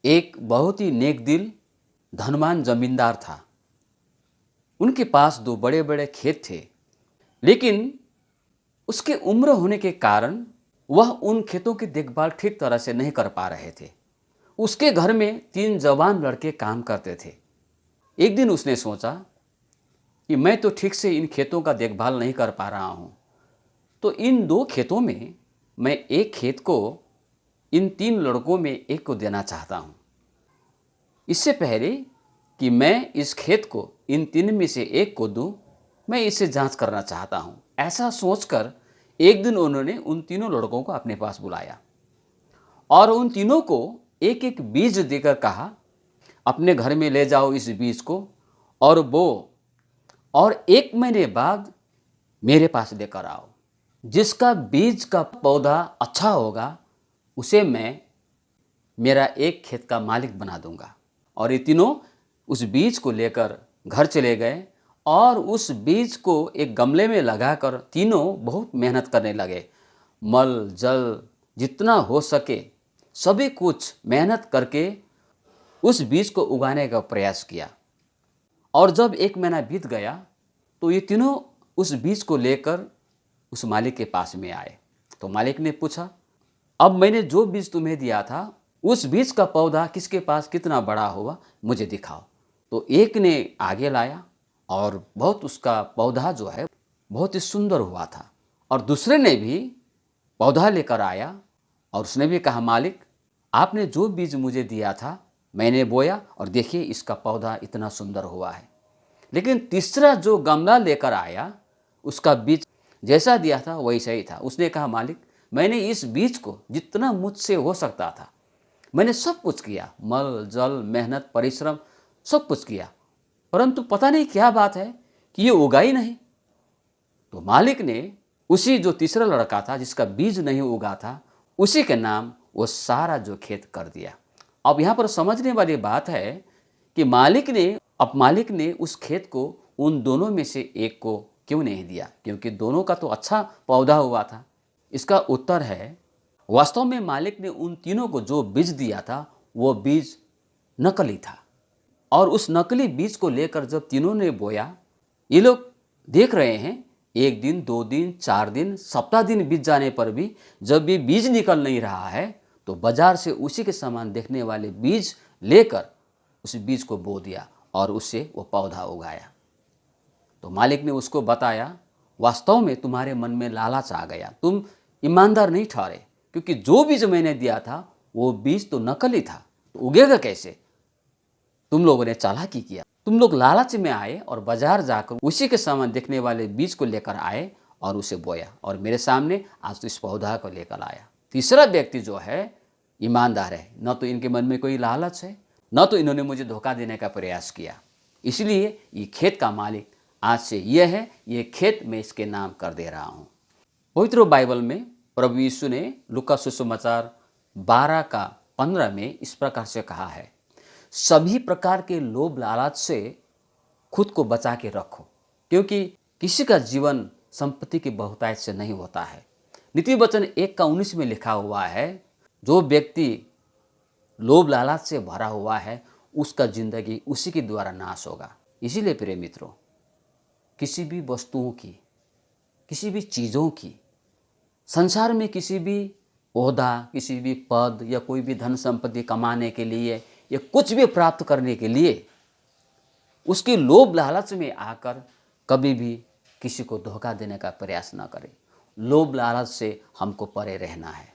एक बहुत ही नेक दिल धनवान जमींदार था। उनके पास दो बड़े बड़े खेत थे, लेकिन उसके उम्र होने के कारण वह उन खेतों की देखभाल ठीक तरह से नहीं कर पा रहे थे। उसके घर में 3 जवान लड़के काम करते थे। एक दिन उसने सोचा कि मैं तो ठीक से इन खेतों का देखभाल नहीं कर पा रहा हूँ, तो इन 2 खेतों में मैं एक खेत को इन 3 लड़कों में एक को देना चाहता हूँ। इससे पहले कि मैं इस खेत को इन 3 में से एक को दूं, मैं इसे जांच करना चाहता हूँ। ऐसा सोचकर एक दिन उन्होंने उन तीनों लड़कों को अपने पास बुलाया और उन तीनों को एक एक बीज देकर कहा, अपने घर में ले जाओ इस बीज को और बो, और 1 महीने बाद मेरे पास लेकर आओ। जिसका बीज का पौधा अच्छा होगा उसे मैं मेरा एक खेत का मालिक बना दूंगा। और ये तीनों उस बीज को लेकर घर चले गए और उस बीज को एक गमले में लगाकर तीनों बहुत मेहनत करने लगे। मल जल जितना हो सके सभी कुछ मेहनत करके उस बीज को उगाने का प्रयास किया। और जब 1 महीना बीत गया तो ये तीनों उस बीज को लेकर उस मालिक के पास में आए। तो मालिक ने पूछा, अब मैंने जो बीज तुम्हें दिया था उस बीज का पौधा किसके पास कितना बड़ा हुआ, मुझे दिखाओ। तो एक ने आगे लाया और बहुत उसका पौधा जो है बहुत ही सुंदर हुआ था। और दूसरे ने भी पौधा लेकर आया और उसने भी कहा, मालिक आपने जो बीज मुझे दिया था मैंने बोया और देखिए इसका पौधा इतना सुंदर हुआ है। लेकिन तीसरा जो गमला लेकर आया उसका बीज जैसा दिया था वैसा ही था। उसने कहा, मालिक मैंने इस बीज को जितना मुझसे हो सकता था मैंने सब कुछ किया, मल जल मेहनत परिश्रम सब कुछ किया, परंतु पता नहीं क्या बात है कि ये उगा ही नहीं। तो मालिक ने उसी जो तीसरा लड़का था जिसका बीज नहीं उगा था उसी के नाम वो सारा जो खेत कर दिया। अब यहाँ पर समझने वाली बात है कि मालिक ने उस खेत को उन दोनों में से एक को क्यों नहीं दिया, क्योंकि दोनों का तो अच्छा पौधा हुआ था। इसका उत्तर है, वास्तव में मालिक ने उन तीनों को जो बीज दिया था वो बीज नकली था। और उस नकली बीज को लेकर जब तीनों ने बोया, ये लोग देख रहे हैं 1 दिन 2 दिन 4 दिन सप्ताह दिन बीत जाने पर भी जब ये बीज निकल नहीं रहा है तो बाजार से उसी के समान देखने वाले बीज लेकर उस बीज को बो दिया और उससे वो पौधा उगाया। तो मालिक ने उसको बताया, वास्तव में तुम्हारे मन में लालच आ गया, तुम ईमानदार नहीं ठहरे, क्योंकि जो बीज मैंने दिया था वो बीज तो नकली था, तो उगेगा कैसे? तुम लोगों ने चालाकी किया, तुम लोग लालच में आए और बाजार जाकर उसी के समान दिखने वाले बीज को लेकर आए और उसे बोया और मेरे सामने आज तो इस पौधा को लेकर आया। तीसरा व्यक्ति जो है ईमानदार है, न तो इनके मन में कोई लालच है न तो इन्होंने मुझे धोखा देने का प्रयास किया, इसलिए ये खेत का मालिक आज से यह है, ये खेत मैं इसके नाम कर दे रहा हूँ। पवित्र बाइबल में प्रभु यीशु ने लूका सुसमाचार 12:15 में इस प्रकार से कहा है, सभी प्रकार के लोभ लालच से खुद को बचा के रखो, क्योंकि किसी का जीवन संपत्ति की बहुतायत से नहीं होता है। नीति वचन 1:19 में लिखा हुआ है, जो व्यक्ति लोभ लालच से भरा हुआ है उसका जिंदगी उसी के द्वारा नाश होगा। इसीलिए प्रिय मित्रों, किसी भी वस्तुओं की, किसी भी चीज़ों की, संसार में किसी भी ओहदा, किसी भी पद या कोई भी धन संपत्ति कमाने के लिए या कुछ भी प्राप्त करने के लिए उसके लोभ लालच में आकर कभी भी किसी को धोखा देने का प्रयास न करें। लोभ लालच से हमको परे रहना है।